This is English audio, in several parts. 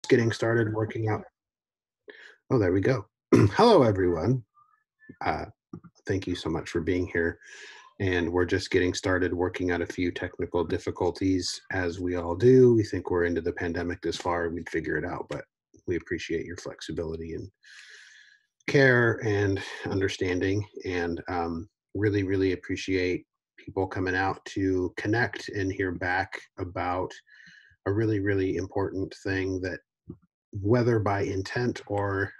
Getting started working out. Oh, there we go. Hello, everyone. Thank you so much for being here. And we're just getting started working out a few technical difficulties, as we all do. We think we're into the pandemic this far, we'd figure it out, but we appreciate your flexibility and care and understanding, and really, really appreciate people coming out to connect and hear back about a really, really important thing that, whether by intent or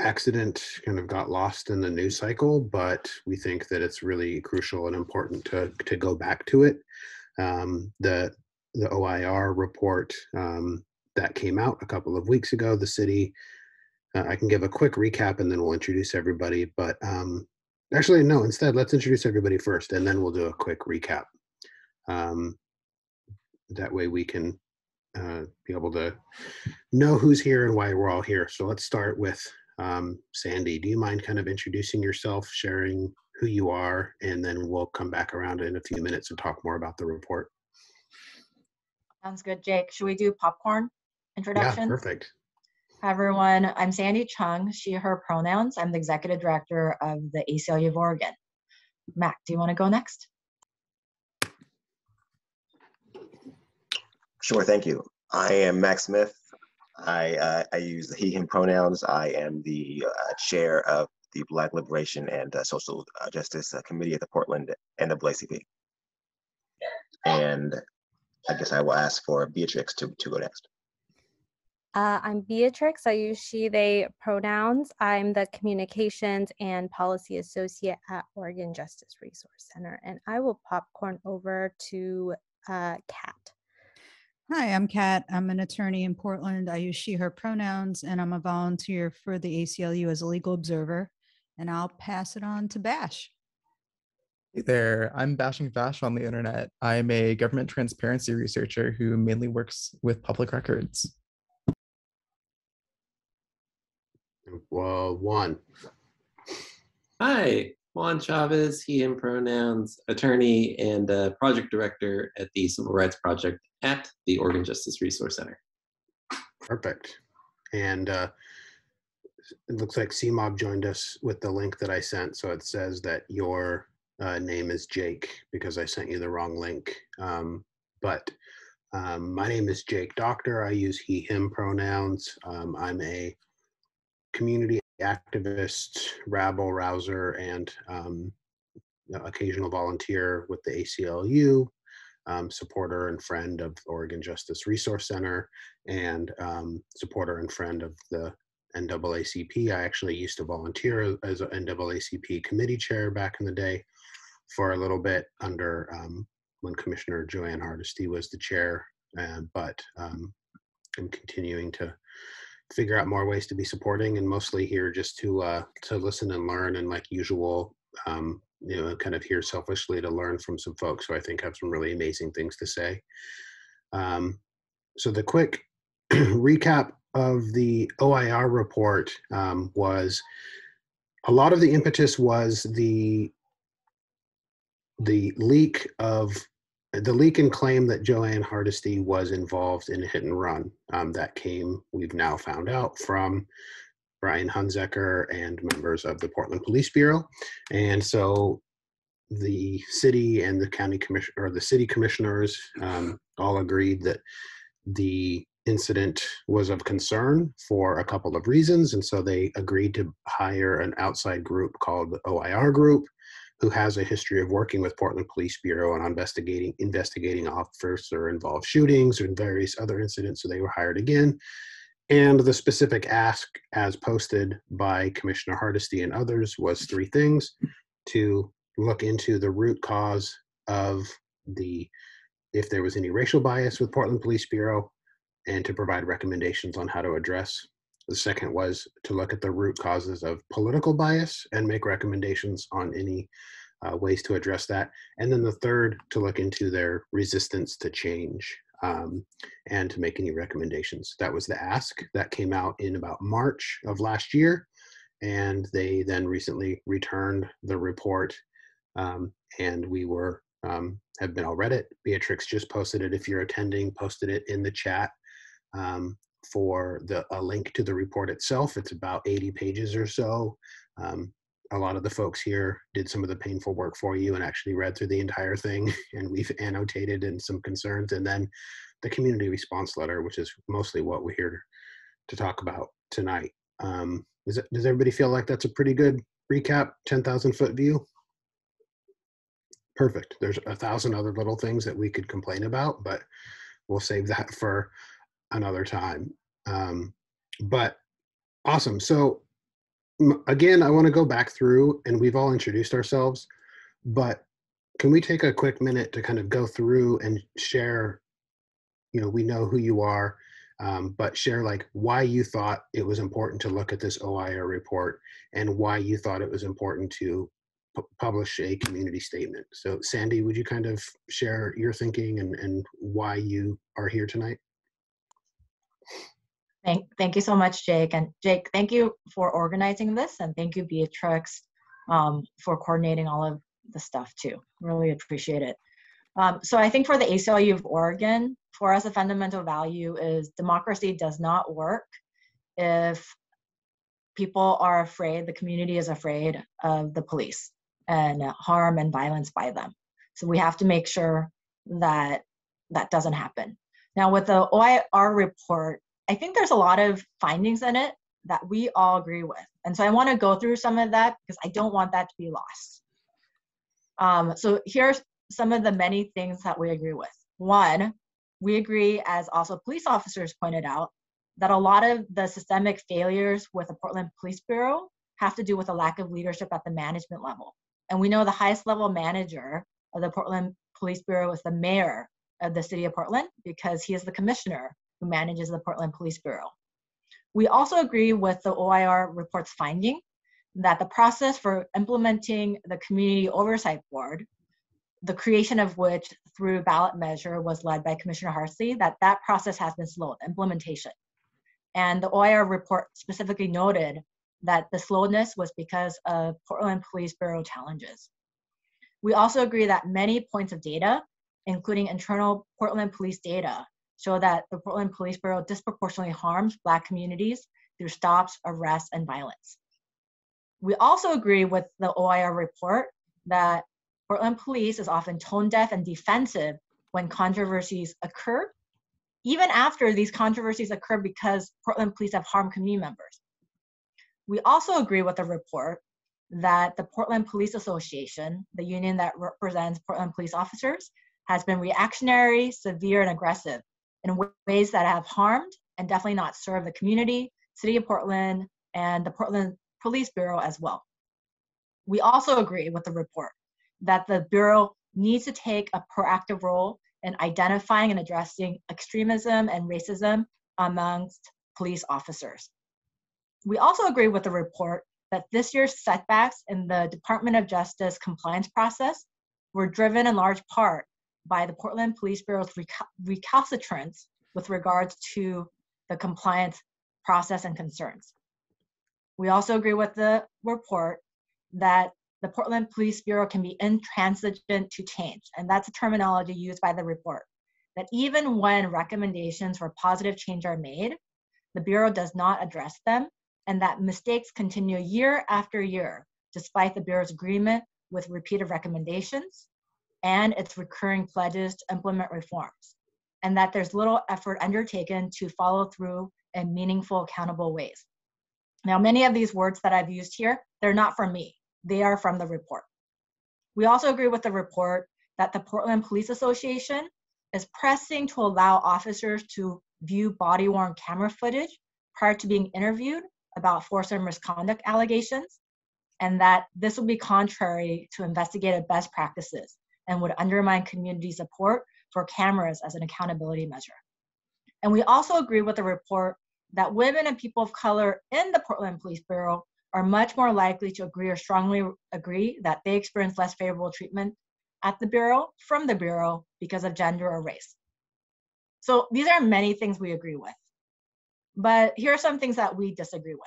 accident, kind of got lost in the news cycle, but we think that it's really crucial and important to go back to it. The OIR report that came out a couple of weeks ago, the city, I can give a quick recap and then we'll introduce everybody, but actually, no, instead, let's introduce everybody first and then we'll do a quick recap. That way we can be able to know who's here and why we're all here. So let's start with Sandy. Do you mind kind of introducing yourself, sharing who you are, and then we'll come back around in a few minutes and talk more about the report. Sounds good, Jake. Should we do popcorn introduction? Yeah, perfect. Hi, everyone. I'm Sandy Chung, she, her pronouns. I'm the executive director of the ACLU of Oregon. Mac, do you want to go next? Sure, thank you. I am Mac Smiff. I use the he, him pronouns. I am the chair of the Black Liberation and Social Justice Committee at the Portland NAACP. And I guess I will ask for Beatrix to go next. I'm Beatrix. I use she, they pronouns. I'm the Communications and Policy Associate at Oregon Justice Resource Center. And I will popcorn over to Kat. Hi, I'm Kat. I'm an attorney in Portland. I use she, her pronouns, and I'm a volunteer for the ACLU as a legal observer. And I'll pass it on to Bash. Hey there, I'm Bashing Fash on the internet. I'm a government transparency researcher who mainly works with public records. Juan. Hi, Juan Chavez, he, him pronouns, attorney and project director at the Civil Rights Project at the Oregon Justice Resource Center. Perfect. And it looks like CMOB joined us with the link that I sent. So it says that your name is Jake because I sent you the wrong link. But my name is Jake Dockter. I use he, him pronouns. I'm a community activist, rabble rouser, and occasional volunteer with the ACLU, supporter and friend of the Oregon Justice Resource Center, and supporter and friend of the NAACP. I actually used to volunteer as an NAACP committee chair back in the day for a little bit under when Commissioner Joanne Hardesty was the chair, but I'm continuing to figure out more ways to be supporting, and mostly here just to listen and learn, and like usual, kind of here selfishly to learn from some folks who I think have some really amazing things to say. So the quick recap of the OIR report was a lot of the impetus was the leak of the leak and claim that Joanne Hardesty was involved in a hit and run. That came, we've now found out, from Brian Hunzecker and members of the Portland Police Bureau. And so the city and the county commission, or the city commissioners, all agreed that the incident was of concern for a couple of reasons. And so they agreed to hire an outside group called the OIR Group, who has a history of working with Portland Police Bureau on investigating officer-involved shootings and various other incidents. So they were hired again. And the specific ask, as posted by Commissioner Hardesty and others, was 3 things: to look into the root cause of if there was any racial bias with Portland Police Bureau, and to provide recommendations on how to address. The second was to look at the root causes of political bias and make recommendations on any ways to address that. And then the third, to look into their resistance to change and to make any recommendations. That was the ask. That came out in about March of last year. And they then recently returned the report, and we have been all read it. Beatrix just posted it. If you're attending, posted it in the chat for a link to the report itself. It's about 80 pages or so. A lot of the folks here did some of the painful work for you and actually read through the entire thing, and we've annotated in some concerns. And then the community response letter, which is mostly what we're here to talk about tonight. Does everybody feel like that's a pretty good recap, 10,000-foot view? Perfect. There's 1,000 other little things that we could complain about, but we'll save that for another time. But awesome. So again, I want to go back through, and we've all introduced ourselves, but can we take a quick minute to kind of go through and share, we know who you are, but share like why you thought it was important to look at this OIR report and why you thought it was important to publish a community statement. So Sandy, would you kind of share your thinking and why you are here tonight? Thank you so much, Jake. And Jake, thank you for organizing this, and thank you, Beatrix, for coordinating all of the stuff too. Really appreciate it. So I think for the ACLU of Oregon, for us, a fundamental value is democracy does not work if people are afraid, the community is afraid of the police and harm and violence by them. So we have to make sure that that doesn't happen. Now with the OIR report, I think there's a lot of findings in it that we all agree with. And so I want to go through some of that because I don't want that to be lost. So here's some of the many things that we agree with. One, we agree, as also police officers pointed out, that a lot of the systemic failures with the Portland Police Bureau have to do with a lack of leadership at the management level. And we know the highest level manager of the Portland Police Bureau is the mayor of the city of Portland, because he is the commissioner who manages the Portland Police Bureau. We also agree with the OIR report's finding that the process for implementing the Community Oversight Board, the creation of which through ballot measure was led by Commissioner Hardesty, that process has been slowed, implementation. And the OIR report specifically noted that the slowness was because of Portland Police Bureau challenges. We also agree that many points of data, including internal Portland police data, show that the Portland Police Bureau disproportionately harms Black communities through stops, arrests, and violence. We also agree with the OIR report that Portland police is often tone deaf and defensive when controversies occur, even after these controversies occur because Portland police have harmed community members. We also agree with the report that the Portland Police Association, the union that represents Portland police officers, has been reactionary, severe, and aggressive in ways that have harmed and definitely not served the community, City of Portland, and the Portland Police Bureau as well. We also agree with the report that the Bureau needs to take a proactive role in identifying and addressing extremism and racism amongst police officers. We also agree with the report that this year's setbacks in the Department of Justice compliance process were driven in large part by the Portland Police Bureau's recalcitrance with regards to the compliance process and concerns. We also agree with the report that the Portland Police Bureau can be intransigent to change. And that's a terminology used by the report. That even when recommendations for positive change are made, the Bureau does not address them, and that mistakes continue year after year, despite the Bureau's agreement with repeated recommendations and its recurring pledges to implement reforms, and that there's little effort undertaken to follow through in meaningful, accountable ways. Now, many of these words that I've used here, they're not from me. They are from the report. We also agree with the report that the Portland Police Association is pressing to allow officers to view body-worn camera footage prior to being interviewed about force and misconduct allegations, and that this would be contrary to investigative best practices and would undermine community support for cameras as an accountability measure. And we also agree with the report that women and people of color in the Portland Police Bureau are much more likely to agree or strongly agree that they experience less favorable treatment at the Bureau from the Bureau because of gender or race. So these are many things we agree with. But here are some things that we disagree with.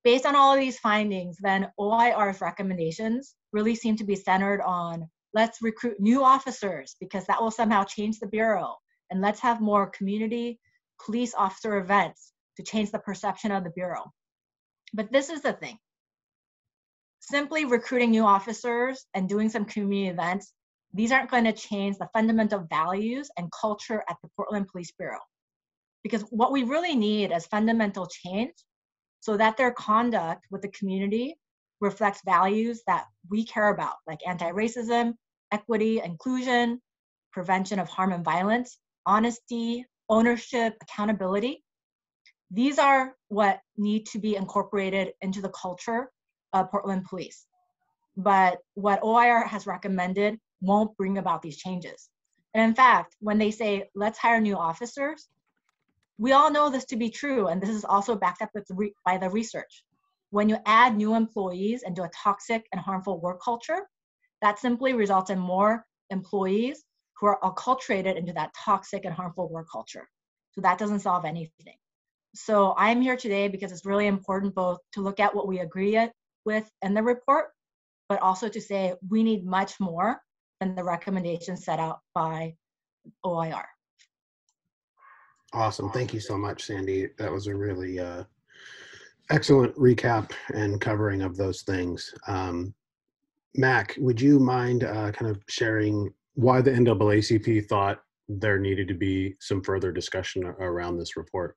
Based on all of these findings, then OIR's recommendations really seem to be centered on let's recruit new officers because that will somehow change the Bureau, and let's have more community police officer events to change the perception of the Bureau. But this is the thing. Simply recruiting new officers and doing some community events, these aren't going to change the fundamental values and culture at the Portland Police Bureau. Because what we really need is fundamental change so that their conduct with the community reflects values that we care about, like anti-racism, equity, inclusion, prevention of harm and violence, honesty, ownership, accountability. These are what need to be incorporated into the culture of Portland Police. But what OIR has recommended won't bring about these changes. And in fact, when they say, let's hire new officers, we all know this to be true, and this is also backed up by the research. When you add new employees into a toxic and harmful work culture, that simply results in more employees who are acculturated into that toxic and harmful work culture. So that doesn't solve anything. So I'm here today because it's really important both to look at what we agree with in the report, but also to say we need much more than the recommendations set out by OIR. Awesome. Thank you so much, Sandy. That was a really excellent recap and covering of those things. Mac, would you mind kind of sharing why the NAACP thought there needed to be some further discussion around this report?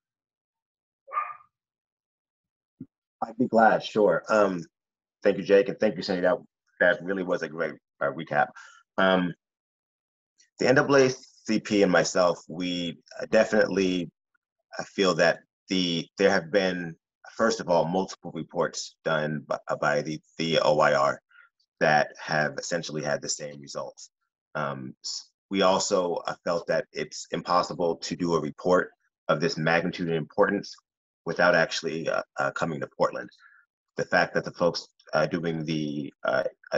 I'd be glad, sure. Thank you, Jake, and thank you, Sandy. That really was a great recap. The NAACP and myself, we definitely feel that there have been, first of all, multiple reports done by the OIR that have essentially had the same results. We also felt that it's impossible to do a report of this magnitude and importance without actually coming to Portland. The fact that the folks doing the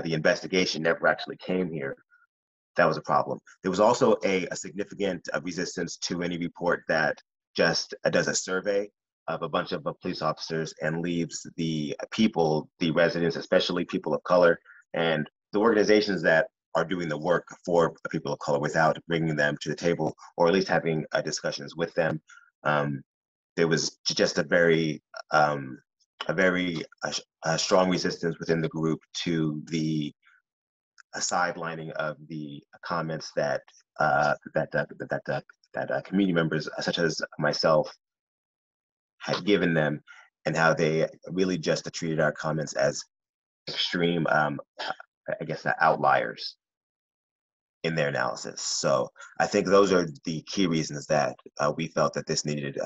investigation never actually came here, that was a problem. There was also a significant resistance to any report that just does a survey of a bunch of police officers and leaves the people, the residents, especially people of color, and the organizations that are doing the work for people of color without bringing them to the table, or at least having discussions with them. There was just a very strong resistance within the group to the sidelining of the comments that community members such as myself had given them, and how they really just treated our comments as extreme, I guess, outliers in their analysis. So I think those are the key reasons that we felt that this needed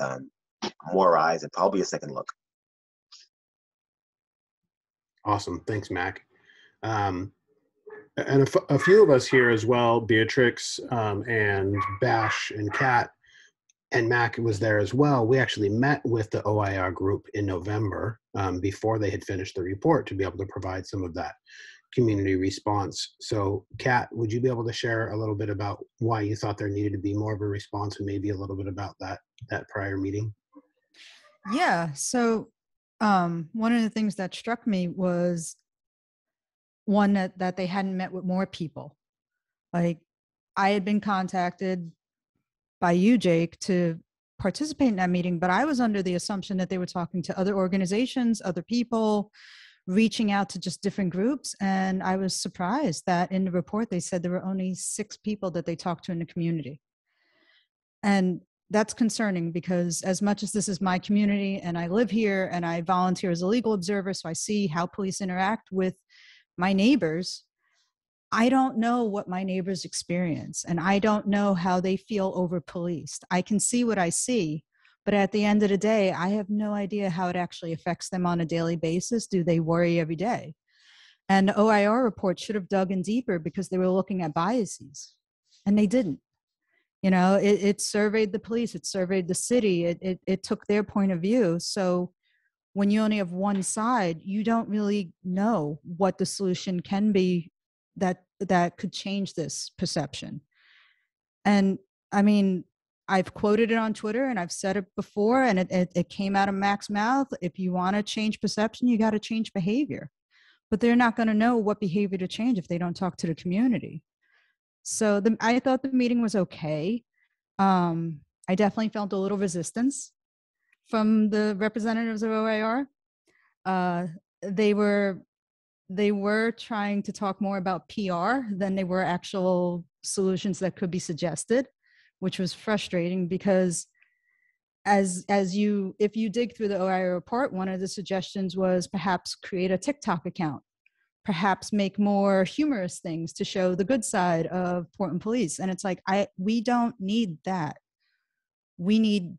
more eyes and probably a second look. Awesome. Thanks, Mac. And a few of us here as well, Beatrix and Bash and Kat, and Mac was there as well. We actually met with the OIR group in November before they had finished the report to be able to provide some of that community response. So Kat, would you be able to share a little bit about why you thought there needed to be more of a response, and maybe a little bit about that prior meeting? Yeah, so one of the things that struck me was one, that they hadn't met with more people. Like, I had been contacted by you, Jake, to participate in that meeting, but I was under the assumption that they were talking to other organizations, other people, reaching out to just different groups. And I was surprised that in the report, they said there were only 6 people that they talked to in the community. And that's concerning, because as much as this is my community and I live here and I volunteer as a legal observer, so I see how police interact with my neighbors, I don't know what my neighbors experience, and I don't know how they feel over policed. I can see what I see, but at the end of the day, I have no idea how it actually affects them on a daily basis. Do they worry every day? And the OIR report should have dug in deeper, because they were looking at biases, and they didn't. You know, it surveyed the police, it surveyed the city, it took their point of view. So when you only have one side, you don't really know what the solution can be that could change this perception. And I mean, I've quoted it on Twitter and I've said it before, and it came out of Mac's mouth. If you want to change perception, you got to change behavior. But they're not going to know what behavior to change if they don't talk to the community. So I thought the meeting was okay. I definitely felt a little resistance from the representatives of OIR. They were trying to talk more about PR than they were actual solutions that could be suggested, which was frustrating, because if you dig through the OIR report, one of the suggestions was perhaps create a TikTok account, perhaps make more humorous things to show the good side of Portland police. And it's like, we don't need that. We need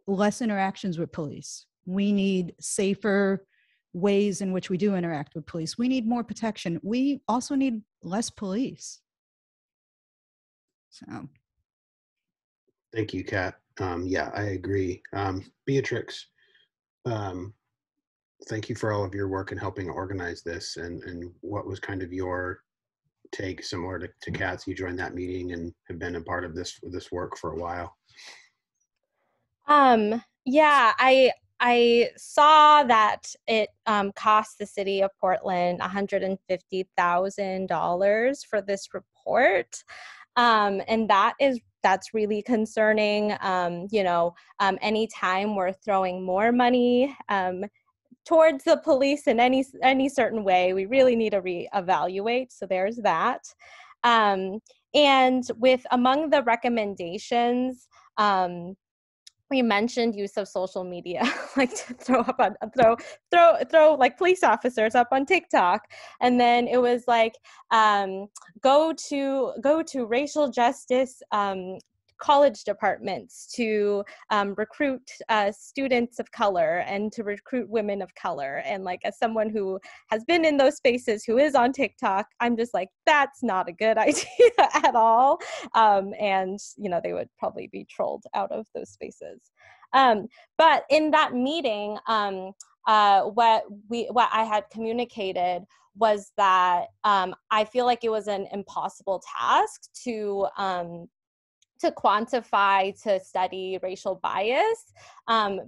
less interactions with police. We need safer ways in which we do interact with police. We need more protection. We also need less police. So. Thank you, Kat. Yeah, I agree. Beatrix, thank you for all of your work in helping organize this, and what was kind of your take, similar to Kat's? You joined that meeting and have been a part of this work for a while. Yeah, I saw that it cost the city of Portland $150,000 for this report. And that's really concerning. Anytime we're throwing more money towards the police in any certain way, we really need to reevaluate. So there's that. And with among the recommendations, we mentioned use of social media, like to throw like police officers up on TikTok, and then it was like go to racial justice college departments to recruit students of color and to recruit women of color. And like, as someone who has been in those spaces, who is on TikTok, I'm just like, that's not a good idea at all. And they would probably be trolled out of those spaces. But in that meeting, what I had communicated was that I feel like it was an impossible task to quantify, to study racial bias,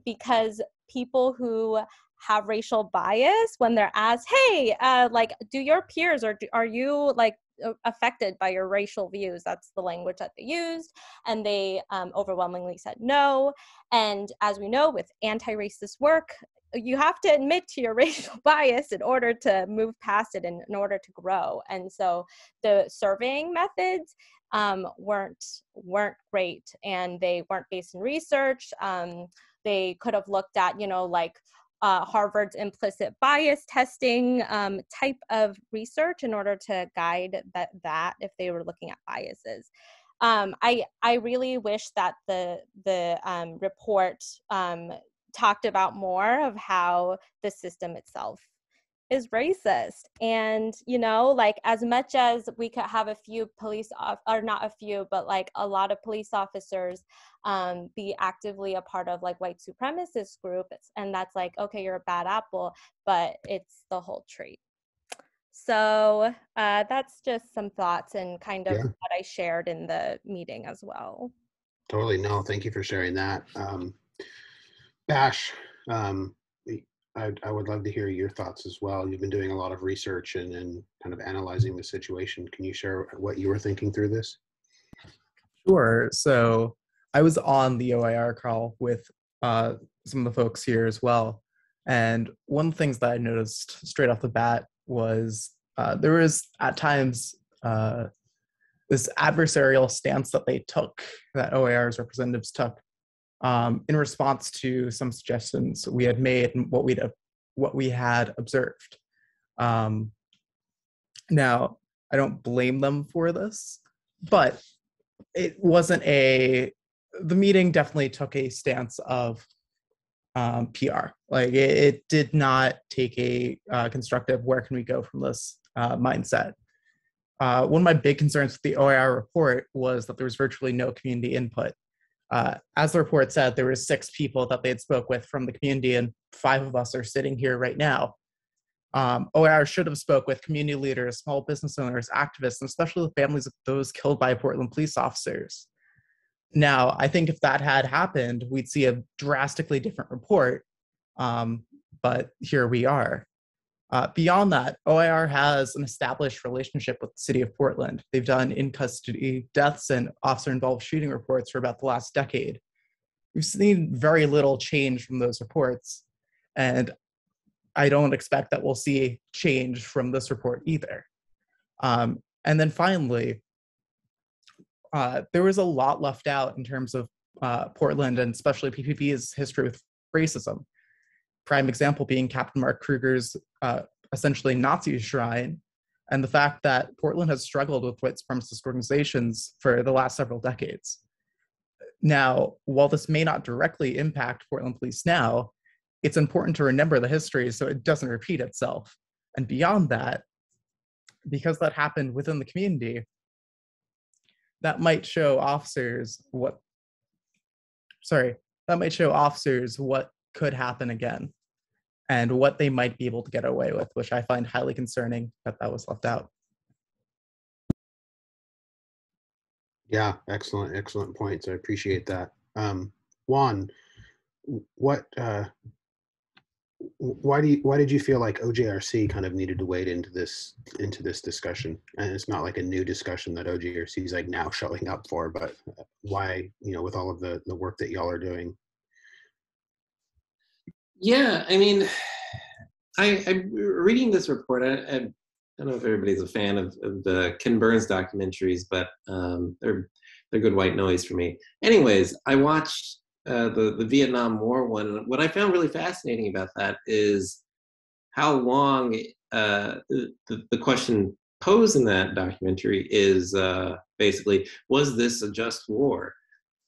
because people who have racial bias, when they're asked, hey, like, do your peers, or are you like affected by your racial views? That's the language that they used. And they overwhelmingly said no. And as we know, with anti-racist work, you have to admit to your racial bias in order to move past it and in order to grow. And so the surveying methods weren't great, and they weren't based in research. They could have looked at, Harvard's implicit bias testing type of research in order to guide that if they were looking at biases. I really wish that the report talked about more of how the system itself is racist. And, like, as much as we could have a few police, or not a few, but like a lot of police officers be actively a part of like white supremacist groups, and that's like, okay, you're a bad apple, but it's the whole tree. So that's just some thoughts and kind of what I shared in the meeting as well. Totally. No, thank you for sharing that. Bash, I would love to hear your thoughts as well. You've been doing a lot of research and kind of analyzing the situation. Can you share what you were thinking through this? Sure. So I was on the OIR call with some of the folks here as well. And one of the things that I noticed straight off the bat was there was at times this adversarial stance that they took, that OIR's representatives took, in response to some suggestions we had made and what we had observed. Now, I don't blame them for this, but it wasn't the meeting definitely took a stance of PR. Like it did not take a constructive, where can we go from this mindset. One of my big concerns with the OIR report was that there was virtually no community input. As the report said, there were 6 people that they had spoke with from the community, and 5 of us are sitting here right now. OIR should have spoke with community leaders, small business owners, activists, and especially the families of those killed by Portland police officers. Now, I think if that had happened, we'd see a drastically different report, but here we are. Beyond that, OIR has an established relationship with the city of Portland. They've done in-custody deaths and officer-involved shooting reports for about the last decade. We've seen very little change from those reports, and I don't expect that we'll see change from this report either. And then finally, there was a lot left out in terms of Portland and especially PPP's history with racism. Prime example being Captain Mark Kruger's essentially Nazi shrine, and the fact that Portland has struggled with white supremacist organizations for the last several decades. Now, while this may not directly impact Portland police now, it's important to remember the history so it doesn't repeat itself. And beyond that, because that happened within the community, that might show officers what could happen again and what they might be able to get away with, which I find highly concerning that was left out. Yeah, excellent points. I appreciate that. Juan, why did you feel like OJRC kind of needed to wade into this discussion? And it's not like a new discussion that OJRC is like now showing up for, but why, with all of the work that y'all are doing? Yeah, I mean, I'm reading this report. I don't know if everybody's a fan of the Ken Burns documentaries, but they're good white noise for me. Anyways, I watched the Vietnam War one. What I found really fascinating about that is how long the question posed in that documentary is basically, was this a just war?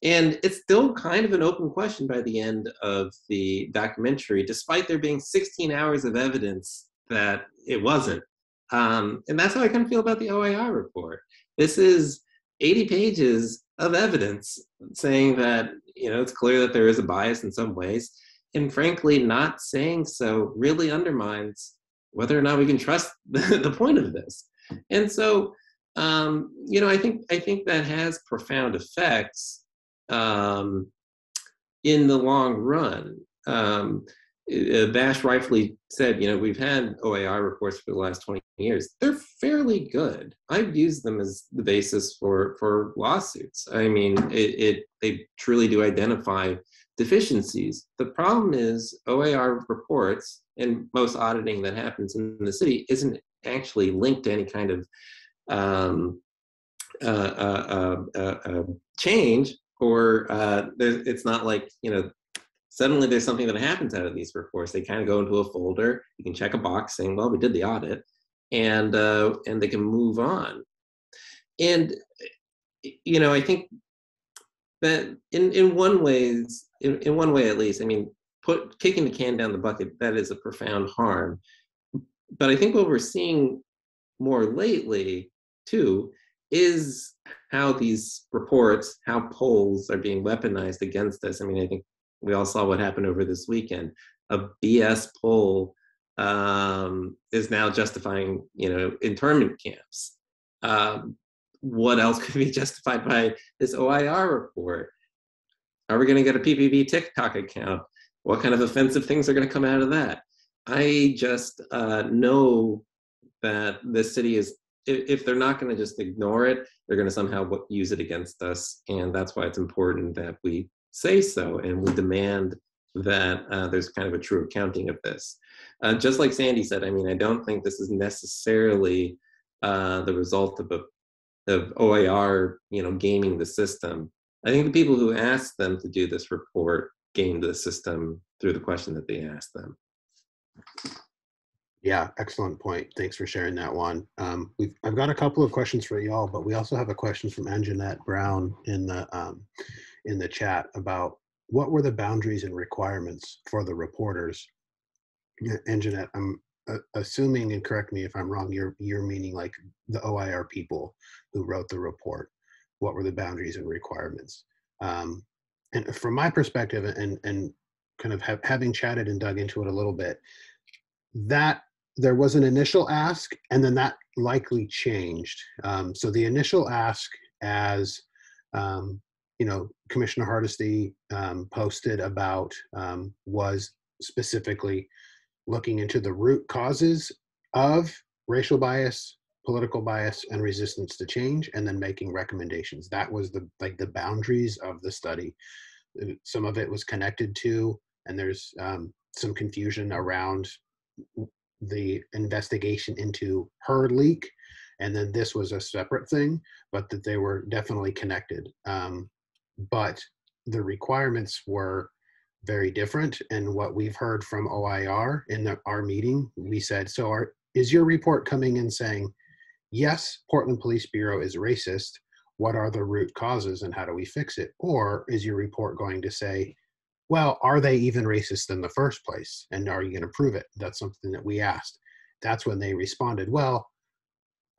And it's still kind of an open question by the end of the documentary, despite there being 16 hours of evidence that it wasn't. And that's how I kind of feel about the OIR report. This is 80 pages of evidence saying that, it's clear that there is a bias in some ways. And frankly, not saying so really undermines whether or not we can trust the point of this. And so, I think that has profound effects in the long run. Bash rightfully said, we've had OIR reports for the last 20 years. They're fairly good. I've used them as the basis for lawsuits. I mean, they truly do identify deficiencies. The problem is OIR reports and most auditing that happens in the city isn't actually linked to any kind of change, or it's not like, suddenly there's something that happens out of these reports. They kind of go into a folder. You can check a box saying, well, we did the audit, and they can move on. And, I think that in one way at least, I mean, kicking the can down the bucket, that is a profound harm. But I think what we're seeing more lately, too, is how these reports, how polls are being weaponized against us. I mean, I think we all saw what happened over this weekend. A BS poll is now justifying, internment camps. What else could be justified by this OIR report? Are we going to get a PPP TikTok account? What kind of offensive things are going to come out of that? I just know that the city is, if they're not going to just ignore it, they're going to somehow use it against us. And that's why it's important that we say so and we demand that there's kind of a true accounting of this. Just like Sandy said, I mean, I don't think this is necessarily the result of OIR, gaming the system. I think the people who asked them to do this report gamed the system through the question that they asked them. Yeah, excellent point. Thanks for sharing that, Juan. I've got a couple of questions for y'all, but we also have a question from Anjanette Brown in the chat about what were the boundaries and requirements for the reporters. Anjanette, I'm assuming, and correct me if I'm wrong, you're meaning like the OIR people who wrote the report. What were the boundaries and requirements? And from my perspective, and kind of having chatted and dug into it a little bit, that there was an initial ask, and then that likely changed. So the initial ask, as Commissioner Hardesty posted about, was specifically looking into the root causes of racial bias, political bias, and resistance to change, and then making recommendations. That was the boundaries of the study. Some of it was connected to, and there's some confusion around the investigation into her leak, and then this was a separate thing, but that they were definitely connected. But the requirements were very different. And what we've heard from OIR in our meeting, we said, so is your report coming in saying, yes, Portland Police Bureau is racist, what are the root causes and how do we fix it? Or is your report going to say, well, are they even racist in the first place? And are you going to prove it? That's something that we asked. That's when they responded, well,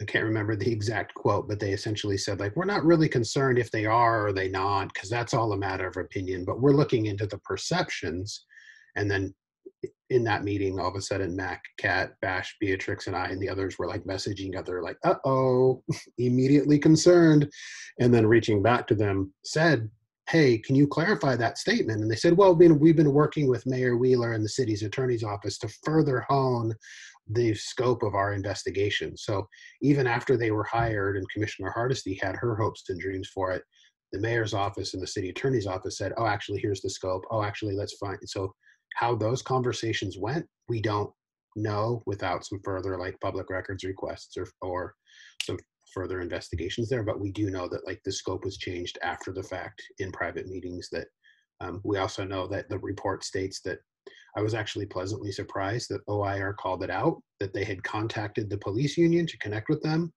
I can't remember the exact quote, but they essentially said, like, we're not really concerned if they are or they not, because that's all a matter of opinion, but we're looking into the perceptions. And then in that meeting, all of a sudden, Mac, Kat, Bash, Beatrix, and I, and the others were like messaging each other, like, uh-oh, immediately concerned. And then reaching back to them said, hey, can you clarify that statement? And they said, well, we've been working with Mayor Wheeler and the city's attorney's office to further hone the scope of our investigation. So even after they were hired and Commissioner Hardesty had her hopes and dreams for it, the mayor's office and the city attorney's office said, oh, actually, here's the scope. Oh, actually, let's find. So how those conversations went, we don't know without some further like public records requests or some further investigations there, but we do know that like the scope was changed after the fact in private meetings. That we also know that the report states that I was actually pleasantly surprised that OIR called it out, that they had contacted the police union to connect with them,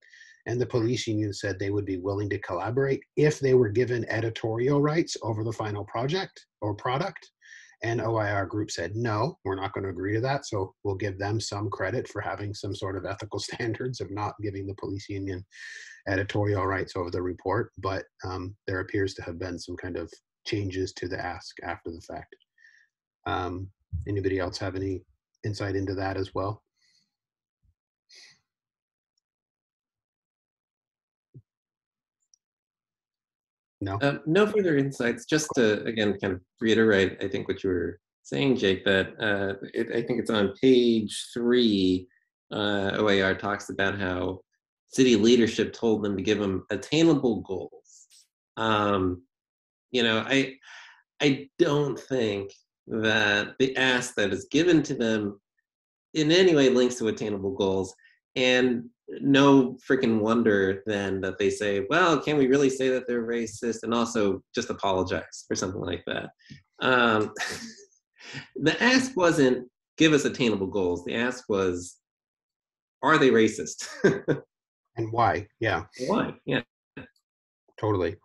and the police union said they would be willing to collaborate if they were given editorial rights over the final project or product. And OIR group said, no, we're not going to agree to that. So we'll give them some credit for having some sort of ethical standards of not giving the police union editorial rights over the report. But there appears to have been some kind of changes to the ask after the fact. Anybody else have any insight into that as well? No? No further insights. Just to, again, kind of reiterate, I think what you were saying, Jake, that I think it's on page 3, OIR talks about how city leadership told them to give them attainable goals. I don't think that the ask that is given to them in any way links to attainable goals. And no freaking wonder then that they say, well, can we really say that they're racist? And also just apologize or something like that. The ask wasn't give us attainable goals. The ask was, are they racist? And why? Yeah. Why? Yeah. Totally.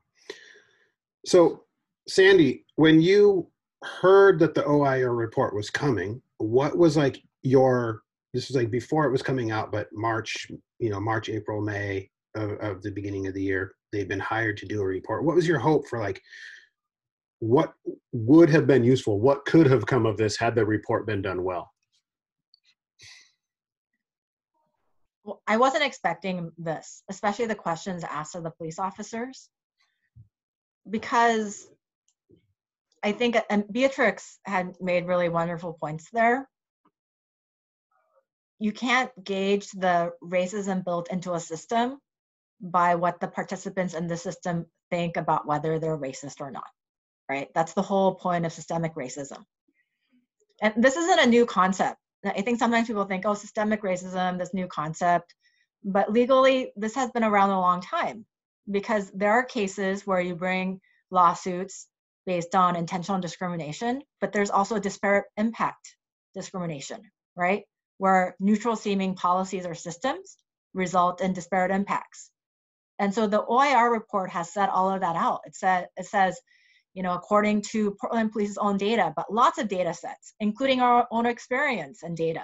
So, Sandy, when you heard that the OIR report was coming, what was like this was like before it was coming out, but March, April, May of the beginning of the year, they'd been hired to do a report. What was your hope for like, what would have been useful? What could have come of this had the report been done well? Well, I wasn't expecting this, especially the questions asked of the police officers, because I think, and Beatrix had made really wonderful points there. you can't gauge the racism built into a system by what the participants in the system think about whether they're racist or not, right? That's the whole point of systemic racism. And this isn't a new concept. I think sometimes people think, oh, systemic racism, this new concept, but legally, this has been around a long time, because there are cases where you bring lawsuits based on intentional discrimination, but there's also disparate impact discrimination, right? Where neutral seeming policies or systems result in disparate impacts. And so the OIR report has set all of that out. It says, you know, according to Portland Police's own data, but lots of data sets, including our own experience and data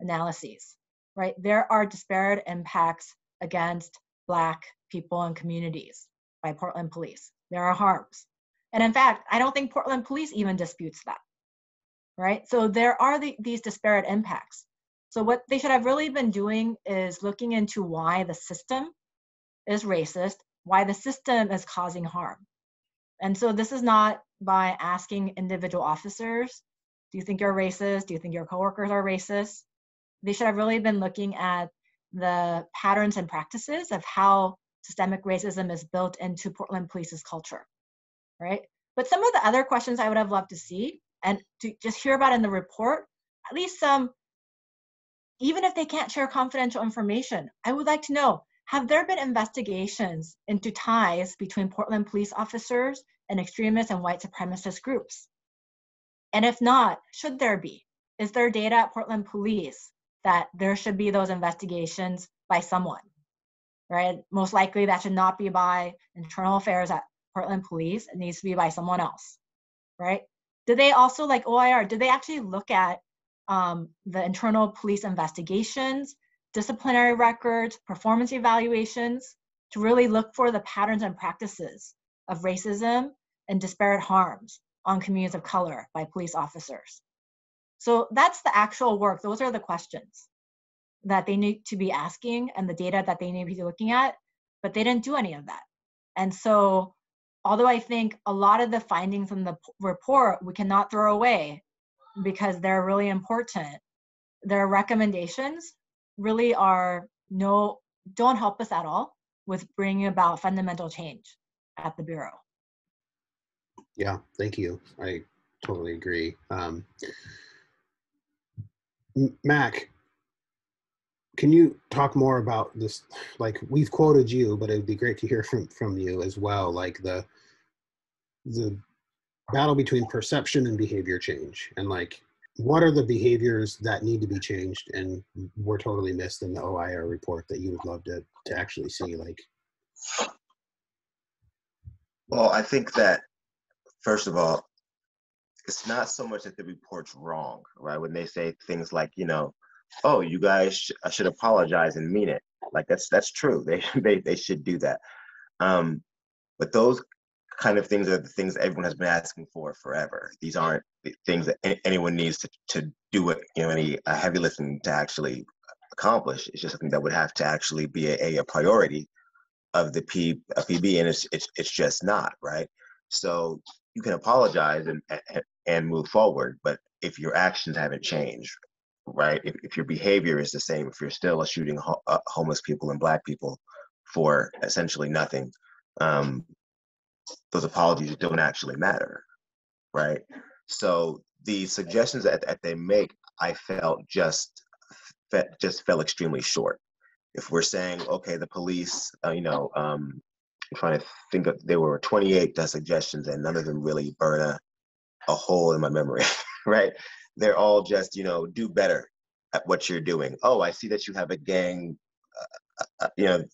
analyses, right? There are disparate impacts against Black people and communities by Portland Police. There are harms. And in fact, I don't think Portland Police even disputes that, right? So there are these disparate impacts. So what they should have really been doing is looking into why the system is racist, why the system is causing harm. And so this is not by asking individual officers, do you think you're racist? Do you think your coworkers are racist? They should have really been looking at the patterns and practices of how systemic racism is built into Portland Police's culture, right? But some of the other questions I would have loved to see and to just hear about in the report, at least some, even if they can't share confidential information, I would like to know, have there been investigations into ties between Portland police officers and extremist and white supremacist groups? And if not, should there be? Is there data at Portland Police that there should be those investigations by someone, right? Most likely that should not be by internal affairs at Portland Police. It needs to be by someone else, right? Did they also, like OIR, did they actually look at the internal police investigations, disciplinary records, performance evaluations, to really look for the patterns and practices of racism and disparate harms on communities of color by police officers? So that's the actual work. Those are the questions that they need to be asking and the data that they need to be looking at, but they didn't do any of that. And so, although I think a lot of the findings in the report we cannot throw away because they're really important, their recommendations really don't help us at all with bringing about fundamental change at the Bureau. Yeah, thank you. I totally agree. Mac, can you talk more about this? Like, we've quoted you, but it'd be great to hear from you as well. Like the battle between perception and behavior change, and like, what are the behaviors that need to be changed and were totally missed in the OIR report that you would love to actually see? Like, well, I think that, first of all, it's not so much that the report's wrong, right? When they say things like, you know, oh, you guys should apologize and mean it. Like, that's true. They should do that. But those kind of things are the things that everyone has been asking for forever. These aren't the things that anyone needs to do it, you know, any heavy lifting to actually accomplish. It's just something that would have to actually be a priority of the PB, and it's just not, right? So you can apologize and move forward, but if your actions haven't changed, right? If your behavior is the same, if you're still shooting homeless people and Black people for essentially nothing, those apologies don't actually matter, right? So the suggestions that they make, I felt just fell extremely short. If we're saying, okay, the police, I'm trying to think of, there were 28 suggestions and none of them really burn a hole in my memory, right? They're all just, do better at what you're doing. Oh, I see that you have a gang, that you had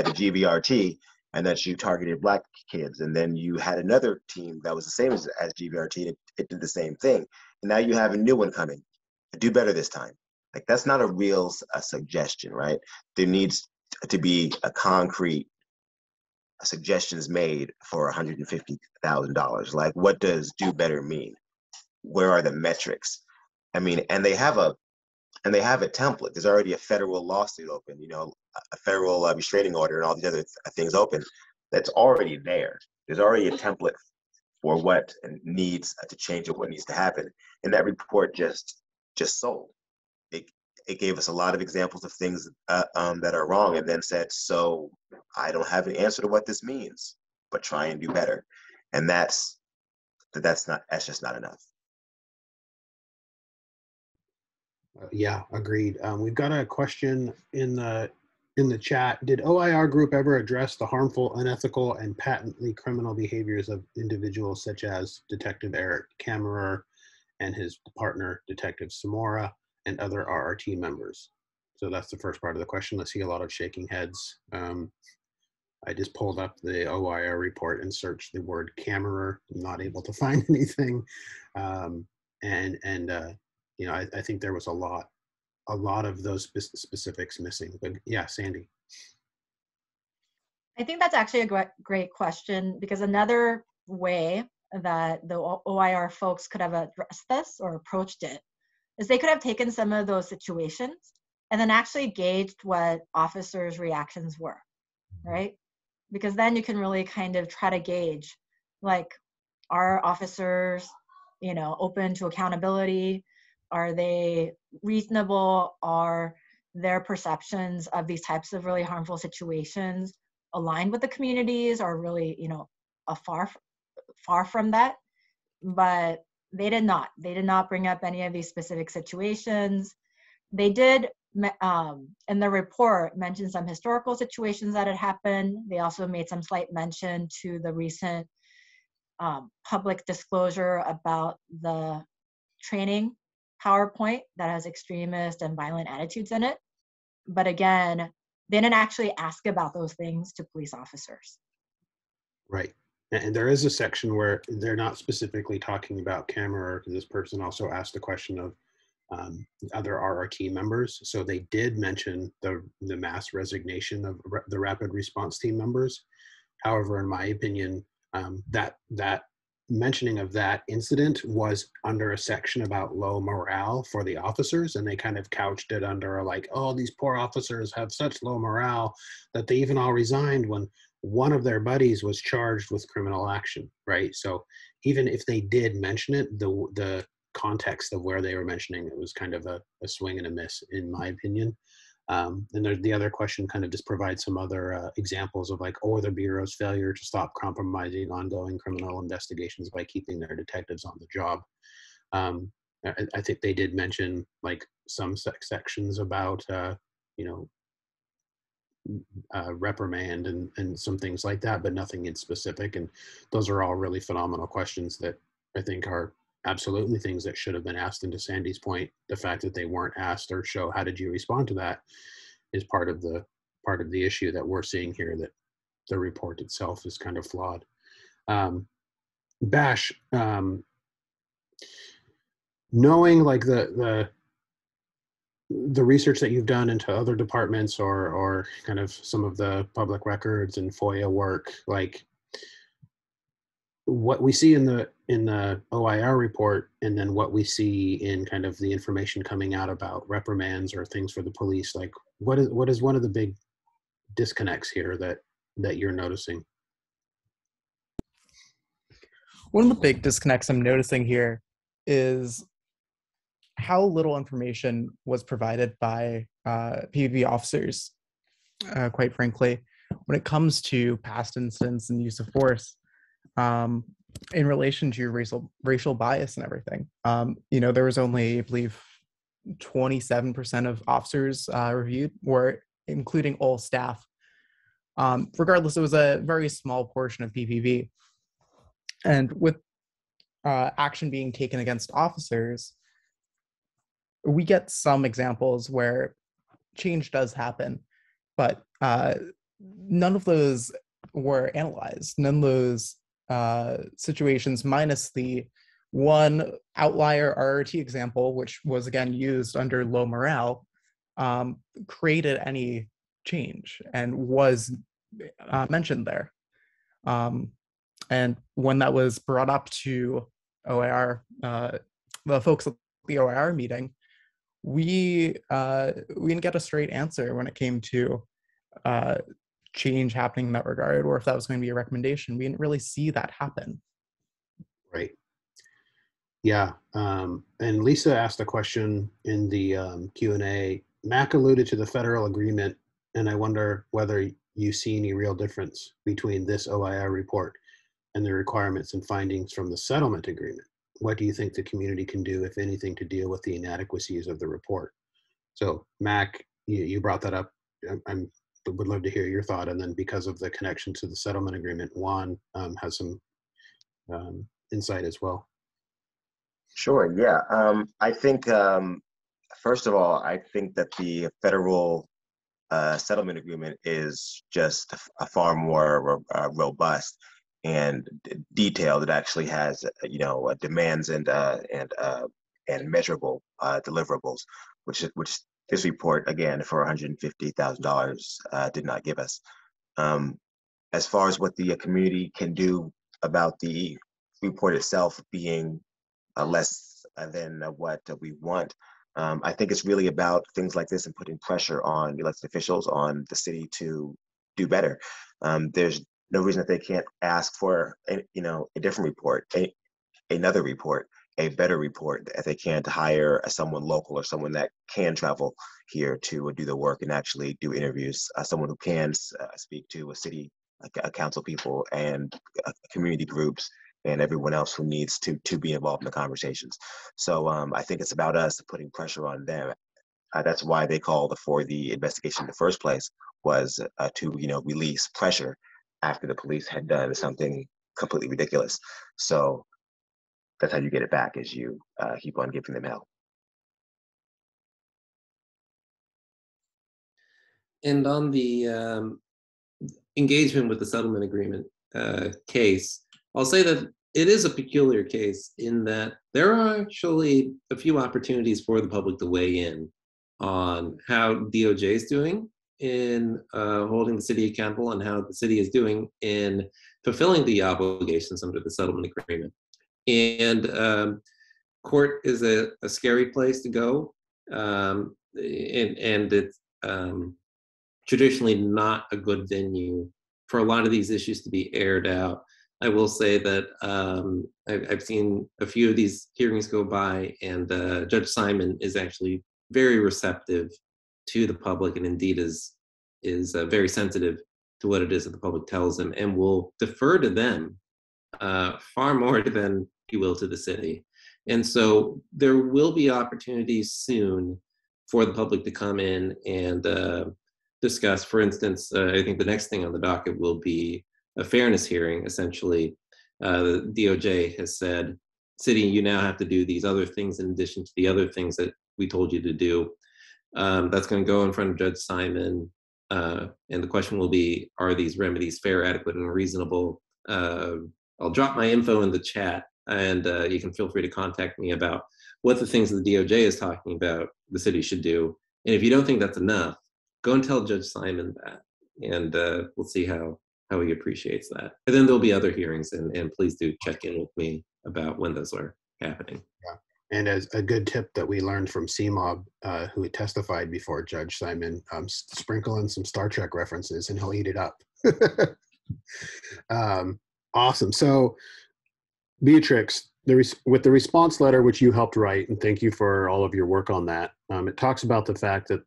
the GVRT and that you targeted Black kids. And then you had another team that was the same as GVRT. It did the same thing. And now you have a new one coming. Do better this time. Like, that's not a real suggestion, right? There needs to be a concrete suggestions made for $150,000. Like, what does do better mean? Where are the metrics? I mean, and they have a template. There's already a federal lawsuit open, a federal restraining order and all these other things open. That's already there. There's already a template for what needs to change or what needs to happen. And that report just sold. it gave us a lot of examples of things that are wrong, and then said, so I don't have an answer to what this means, but try and do better. And that's just not enough. Yeah, agreed. We've got a question in the chat. Did OIR group ever address the harmful, unethical, and patently criminal behaviors of individuals such as Detective Eric Kammerer and his partner, Detective Samora, and other RRT members? So that's the first part of the question. I see a lot of shaking heads. I just pulled up the OIR report and searched the word Kammerer. I'm not able to find anything. You know, I think there was a lot of those specifics missing. But yeah, Sandy. I think that's actually a great question, because another way that the OIR folks could have addressed this or approached it is they could have taken some of those situations and then actually gauged what officers' reactions were, right? Because then you can really kind of try to gauge, like, are officers, you know, open to accountability? Are they reasonable? Are their perceptions of these types of really harmful situations aligned with the communities, or really, you know, far from that? But they did not. They did not bring up any of these specific situations. They did, in the report, mention some historical situations that had happened. They also made some slight mention to the recent public disclosure about the training PowerPoint that has extremist and violent attitudes in it. But again, they didn't actually ask about those things to police officers. Right. And there is a section where they're not specifically talking about Kammerer. This person also asked the question of other RRT members. So they did mention the mass resignation of the rapid response team members. However, in my opinion, that mentioning of that incident was under a section about low morale for the officers, and they kind of couched it under like, oh, these poor officers have such low morale that they even all resigned when one of their buddies was charged with criminal action, right? So even if they did mention it, the context of where they were mentioning it was kind of a swing and a miss, in my opinion. And there's the other question kind of just provides some other examples of like, or the Bureau's failure to stop compromising ongoing criminal investigations by keeping their detectives on the job. I think they did mention like some sections about, you know, reprimand and some things like that, but nothing in specific. And those are all really phenomenal questions that I think are absolutely things that should have been asked. And to Sandy's point, the fact that they weren't asked or show how did you respond to that is part of the issue that we're seeing here, that the report itself is kind of flawed. Bash, knowing like the research that you've done into other departments or kind of some of the public records and FOIA work, like what we see in the OIR report and then what we see in kind of the information coming out about reprimands or things for the police, like what is one of the big disconnects here that you're noticing? One of the big disconnects I'm noticing here is how little information was provided by PVP officers, quite frankly, when it comes to past incidents and use of force. In relation to racial bias and everything. You know, there was only, I believe, 27% of officers reviewed, were including all staff. Regardless, it was a very small portion of PPV. And with action being taken against officers, we get some examples where change does happen, but none of those were analyzed. None of those situations, minus the one outlier RRT example, which was again used under low morale, created any change and was mentioned there. And when that was brought up to OIR, the folks at the OIR meeting, we didn't get a straight answer when it came to change happening in that regard, or if that was going to be a recommendation. We didn't really see that happen. Right. Yeah, and Lisa asked a question in the Q&A. Mac alluded to the federal agreement, and I wonder whether you see any real difference between this OIR report and the requirements and findings from the settlement agreement. What do you think the community can do, if anything, to deal with the inadequacies of the report? So Mac, you brought that up. I would love to hear your thought. And then because of the connection to the settlement agreement, Juan has some insight as well. Sure, yeah. I think, first of all, I think that the federal settlement agreement is just a far more robust and detailed. It actually has, demands and measurable deliverables, which this report, again, for $150,000 did not give us. As far as what the community can do about the report itself being less than what we want, I think it's really about things like this and putting pressure on elected officials, on the city to do better. There's no reason that they can't ask for a different report, another report, a better report, if they can, to hire someone local or someone that can travel here to do the work and actually do interviews, someone who can speak to a city council people and community groups and everyone else who needs to be involved in the conversations. So I think it's about us putting pressure on them. That's why they called for the investigation in the first place, was to release pressure after the police had done something completely ridiculous. So that's how you get it back, is you keep on giving them hell. And on the engagement with the settlement agreement case, I'll say that it is a peculiar case in that there are actually a few opportunities for the public to weigh in on how DOJ is doing in holding the city accountable and how the city is doing in fulfilling the obligations under the settlement agreement. And court is a scary place to go, and it's traditionally not a good venue for a lot of these issues to be aired out. I will say that I've seen a few of these hearings go by, and Judge Simon is actually very receptive to the public, and indeed is very sensitive to what it is that the public tells him, and will defer to them far more than he will to the city. And so there will be opportunities soon for the public to come in and discuss. For instance, I think the next thing on the docket will be a fairness hearing. Essentially, the DOJ has said, city, you now have to do these other things in addition to the other things that we told you to do. That's going to go in front of Judge Simon. And the question will be, are these remedies fair, adequate, and reasonable? I'll drop my info in the chat, and you can feel free to contact me about what the things that the DOJ is talking about the city should do. And if you don't think that's enough, go and tell Judge Simon that, and we'll see how he appreciates that. And then there'll be other hearings, and please do check in with me about when those are happening. Yeah. And as a good tip that we learned from CMOB, who had testified before Judge Simon, sprinkle in some Star Trek references and he'll eat it up. Awesome. So Beatrix, with the response letter, which you helped write, and thank you for all of your work on that, it talks about the fact that,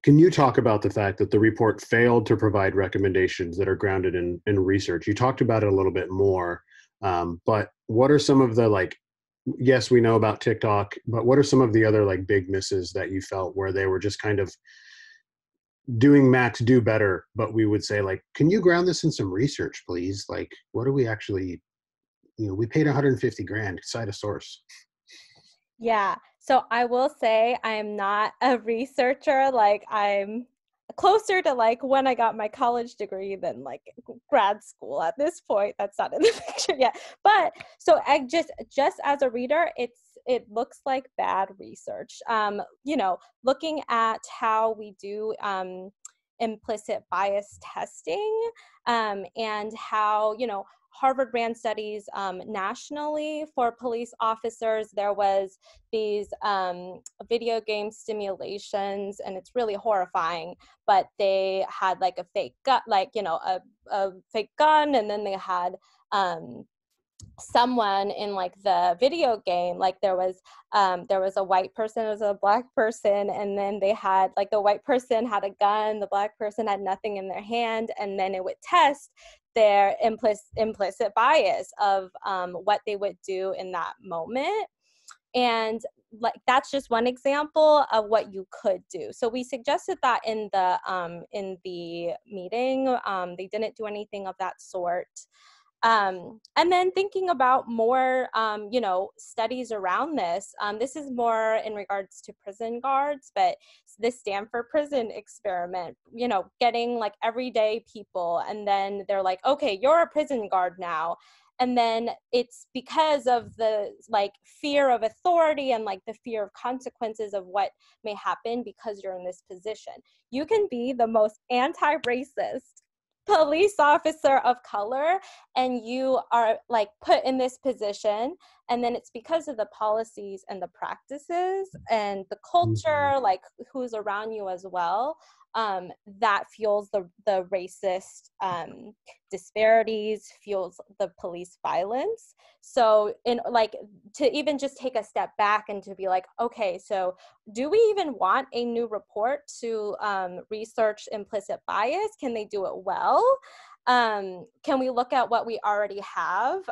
can you talk about the fact that the report failed to provide recommendations that are grounded in research? You talked about it a little bit more, but what are some of the, yes, we know about TikTok, but what are some of the other big misses that you felt where they were just kind of doing Max do better, but we would say can you ground this in some research, please? What do we actually, we paid 150 grand, cite a source. Yeah, so I will say I'm not a researcher. I'm closer to when I got my college degree than grad school at this point. That's not in the picture yet. But so I just as a reader, it looks like bad research. Looking at how we do implicit bias testing, and how Harvard ran studies nationally for police officers. There was these video game simulations, and it's really horrifying, but they had a fake gun, a fake gun, and then they had someone in like the video game, like there was a white person, there was a black person, and then they had like the white person had a gun, the black person had nothing in their hand, and then it would test their implicit bias of what they would do in that moment. And like that's just one example of what you could do. So we suggested that in the meeting. They didn't do anything of that sort. And then thinking about more, studies around this. This is more in regards to prison guards, but this Stanford prison experiment, getting like everyday people, and then they're like, okay, you're a prison guard now. And then it's because of the like fear of authority and like the fear of consequences of what may happen because you're in this position. You can be the most anti-racist police officer of color, and you are like put in this position, and then it's because of the policies and the practices and the culture, like who's around you as well, that fuels the racist disparities, fuels the police violence. So in like to even just take a step back and to be like, okay, so do we even want a new report to research implicit bias? Can they do it well? Can we look at what we already have,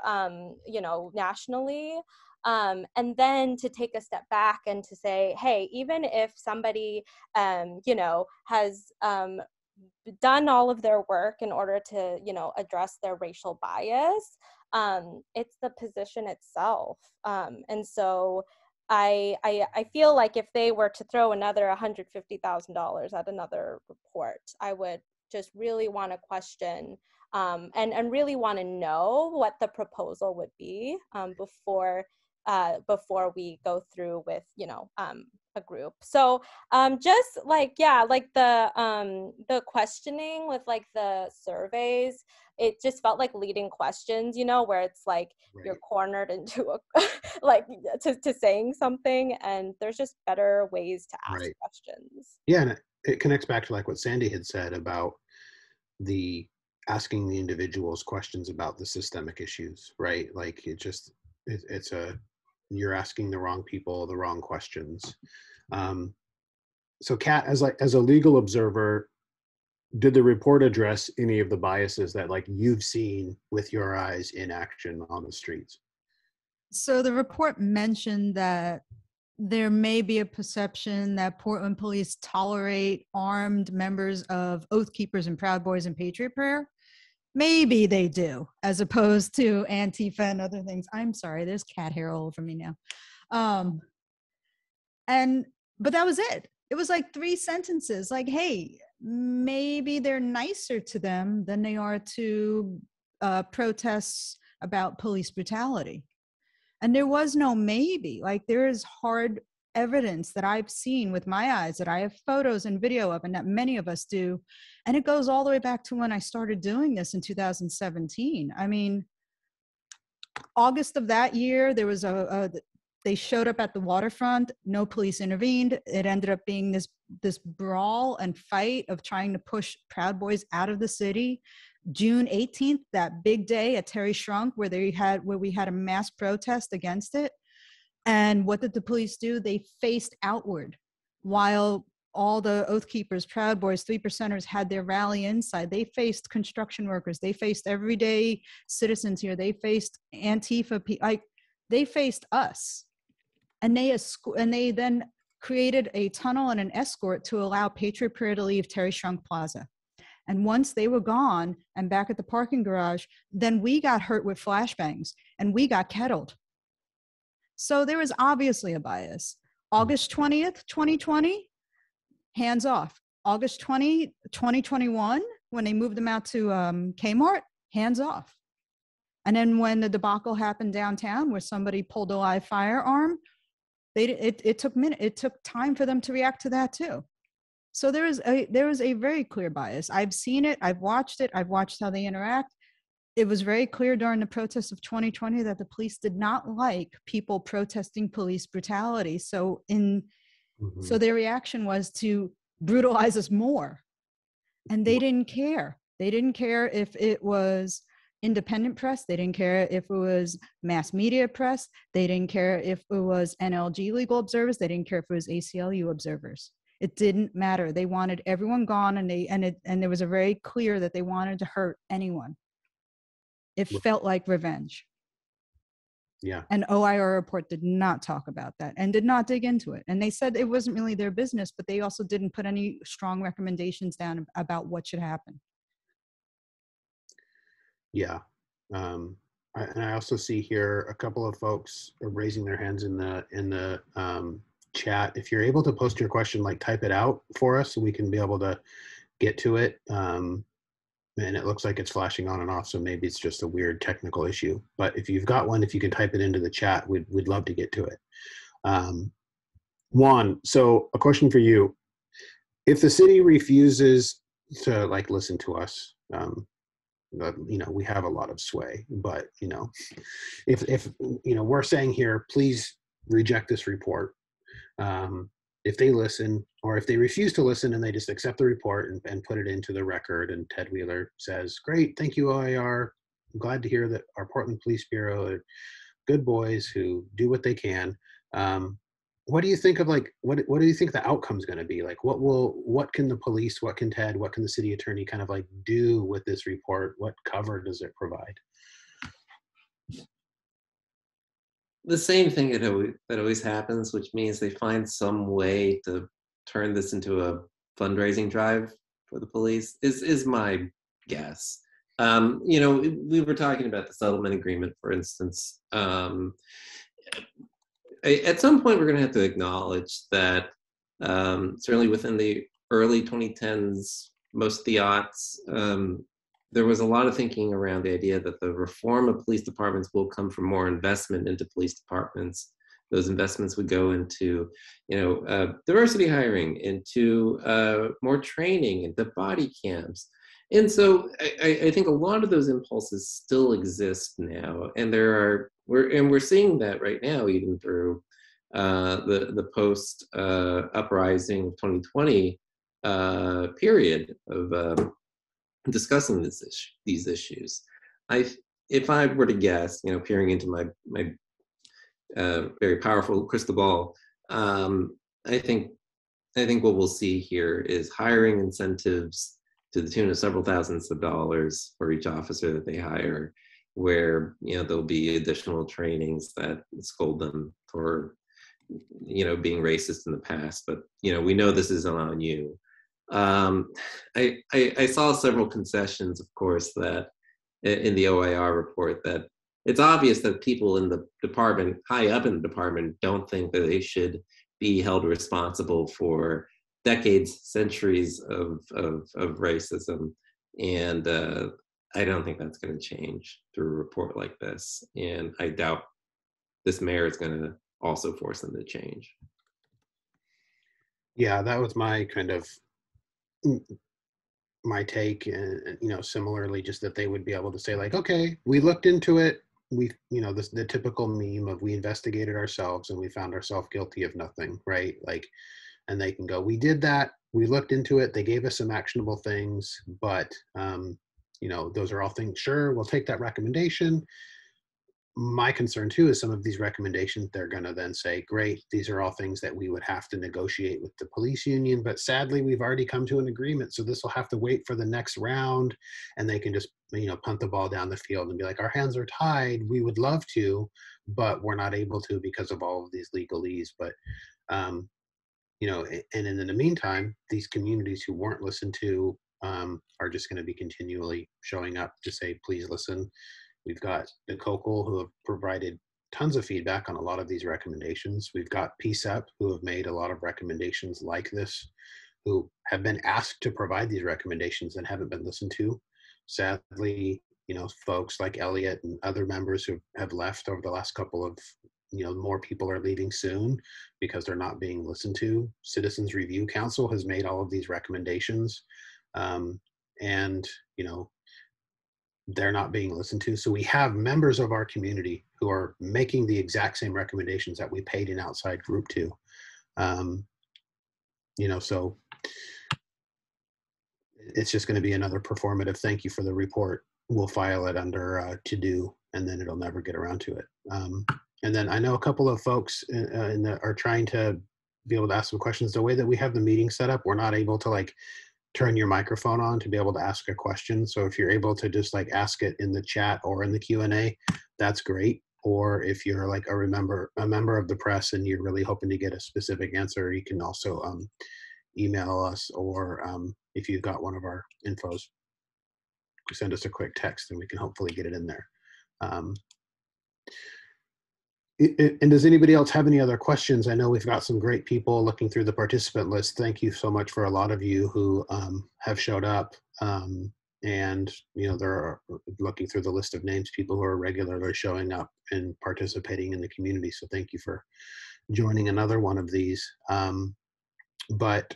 nationally? And then to take a step back and to say, hey, even if somebody, has done all of their work in order to, address their racial bias, it's the position itself. And so I feel like if they were to throw another $150,000 at another report, I would just really want to question and really want to know what the proposal would be before we go through with, a group. So just like, like the questioning with like the surveys, it just felt like leading questions, where it's like you're cornered into like to saying something, and there's just better ways to ask questions. Yeah, and it connects back to like what Sandy had said about the asking the individuals questions about the systemic issues, right? Like you're asking the wrong people the wrong questions. So Kat, as a legal observer, did the report address any of the biases that like you've seen with your eyes in action on the streets? So the report mentioned that there may be a perception that Portland police tolerate armed members of Oath Keepers and Proud Boys and Patriot Prayer. Maybe they do, as opposed to Antifa and other things. I'm sorry, there's cat hair all over me now. But that was it. It was like 3 sentences, like, hey, maybe they're nicer to them than they are to protests about police brutality. And there was no maybe. Like, there is hard evidence that I've seen with my eyes, that I have photos and video of, and that many of us do. And it goes all the way back to when I started doing this in 2017. I mean, August of that year, there was they showed up at the waterfront, no police intervened. It ended up being this brawl and fight of trying to push Proud Boys out of the city. June 18th, that big day at Terry Shrunk, where we had a mass protest against it. And what did the police do? They faced outward while all the Oath Keepers, Proud Boys, 3%ers had their rally inside. They faced construction workers. They faced everyday citizens here. They faced Antifa, they faced us. And they then created a tunnel and an escort to allow Patriot Prayer to leave Terry Shrunk Plaza. And once they were gone and back at the parking garage, then we got hurt with flashbangs and we got kettled. So there was obviously a bias. August 20th, 2020, hands off. August 20, 2021, when they moved them out to Kmart, hands off. And then when the debacle happened downtown where somebody pulled a live firearm, it took time for them to react to that too. So there was a very clear bias. I've seen it, I've watched how they interact. It was very clear during the protests of 2020 that the police did not like people protesting police brutality. So so their reaction was to brutalize us more. And they didn't care. They didn't care if it was, independent press. They didn't care if it was mass media press. They didn't care if it was NLG legal observers. They didn't care if it was ACLU observers. It didn't matter. They wanted everyone gone, and there was a very clear that they wanted to hurt anyone. It felt like revenge. Yeah. And OIR report did not talk about that and did not dig into it. And they said it wasn't really their business, but they also didn't put any strong recommendations down about what should happen. Yeah. And I also see here a couple of folks are raising their hands in the chat. If you're able to post your question, like type it out for us so we can be able to get to it. And it looks like it's flashing on and off, so maybe it's just a weird technical issue. But if you've got one, if you can type it into the chat, we'd love to get to it. Juan, so a question for you. If the city refuses to like listen to us, you know, we have a lot of sway, but you know, if you know, we're saying here, please reject this report. If they listen, or if they refuse to listen and they just accept the report and put it into the record, and Ted Wheeler says, great, thank you, OIR. I'm glad to hear that our Portland Police Bureau are good boys who do what they can. What do you think of like, what do you think the outcome is going to be? Like, what can the police, what can Ted, what can the city attorney kind of like do with this report? What cover does it provide? The same thing that always happens, which means they find some way to turn this into a fundraising drive for the police, is my guess. You know, we were talking about the settlement agreement, for instance. At some point, we're going to have to acknowledge that certainly within the early 2010s, most of the aughts, there was a lot of thinking around the idea that the reform of police departments will come from more investment into police departments. Those investments would go into, you know, diversity hiring, into more training, into body cams. And so I think a lot of those impulses still exist now, and we're seeing that right now, even through the post uprising of 2020 period of discussing these issues. If I were to guess, you know, peering into my very powerful crystal ball, I think what we'll see here is hiring incentives to the tune of several thousands of dollars for each officer that they hire, where, you know, there'll be additional trainings that scold them for, you know, being racist in the past. But, you know, we know this isn't on you. I saw several concessions, of course, that in the OIR report, that it's obvious that people in the department, high up in the department, don't think that they should be held responsible for decades, centuries of racism. And I don't think that's going to change through a report like this. And I doubt this mayor is going to also force them to change. Yeah, that was my kind of my take, and you know, similarly, just that they would be able to say like, okay, we looked into it, we, you know, the typical meme of we investigated ourselves and we found ourselves guilty of nothing, right? Like, and they can go, we did that, we looked into it, they gave us some actionable things, but you know, those are all things, sure, we'll take that recommendation. My concern too is some of these recommendations, they're going to then say, great, these are all things that we would have to negotiate with the police union, but sadly we've already come to an agreement, so this will have to wait for the next round. And they can just, you know, punt the ball down the field and be like, our hands are tied, we would love to, but we're not able to because of all of these legalese. But you know, and in the meantime, these communities who weren't listened to are just going to be continually showing up to say, please listen. We've got the COCL, who have provided tons of feedback on a lot of these recommendations. We've got PSEP, who have made a lot of recommendations like this, who have been asked to provide these recommendations and haven't been listened to. Sadly, you know, folks like Elliot and other members who have left over the last couple of, you know, more people are leaving soon because they're not being listened to. Citizens Review Council has made all of these recommendations, and, you know, they're not being listened to. So we have members of our community who are making the exact same recommendations that we paid an outside group to. You know, so it's just going to be another performative thank you for the report. we'll file it under to do, and then it'll never get around to it. And then I know a couple of folks are trying to be able to ask some questions. The way that we have the meeting set up, we're not able to like turn your microphone on to be able to ask a question. So if you're able to just like ask it in the chat or in the Q&A, that's great. Or if you're like a member of the press and you're really hoping to get a specific answer, you can also email us, or if you've got one of our infos, send us a quick text and we can hopefully get it in there. And does anybody else have any other questions? I know we've got some great people looking through the participant list. Thank you so much for a lot of you who have showed up. And, you know, they're looking through the list of names, people who are regularly showing up and participating in the community. So thank you for joining another one of these. But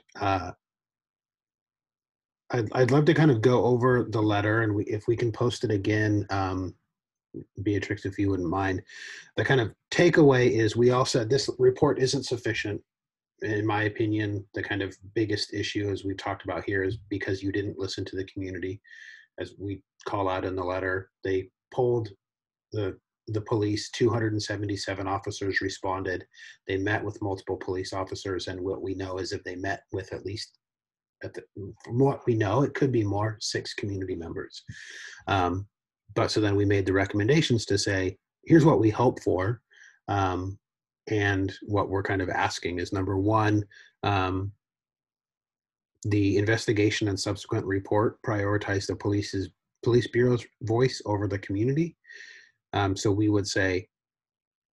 I'd love to kind of go over the letter, and if we can post it again, Beatrix, if you wouldn't mind. The kind of takeaway is we all said this report isn't sufficient. In my opinion, the kind of biggest issue, as we talked about here, is because you didn't listen to the community. As we call out in the letter, they polled the police, 277 officers responded. They met with multiple police officers, and what we know is if they met with at least, from what we know, it could be more, 6 community members. But so then we made the recommendations to say, here's what we hope for. And what we're kind of asking is, number one, the investigation and subsequent report prioritize the police bureau's voice over the community. So we would say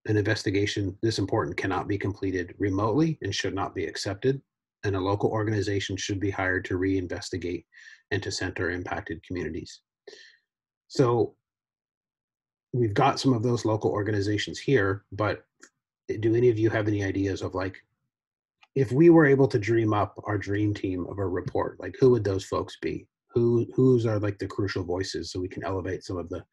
an investigation this important cannot be completed remotely and should not be accepted. And a local organization should be hired to reinvestigate and to center impacted communities. So we've got some of those local organizations here, but do any of you have any ideas of, like, if we were able to dream up our dream team of a report, like who would those folks be? Whose are like the crucial voices, so we can elevate some of the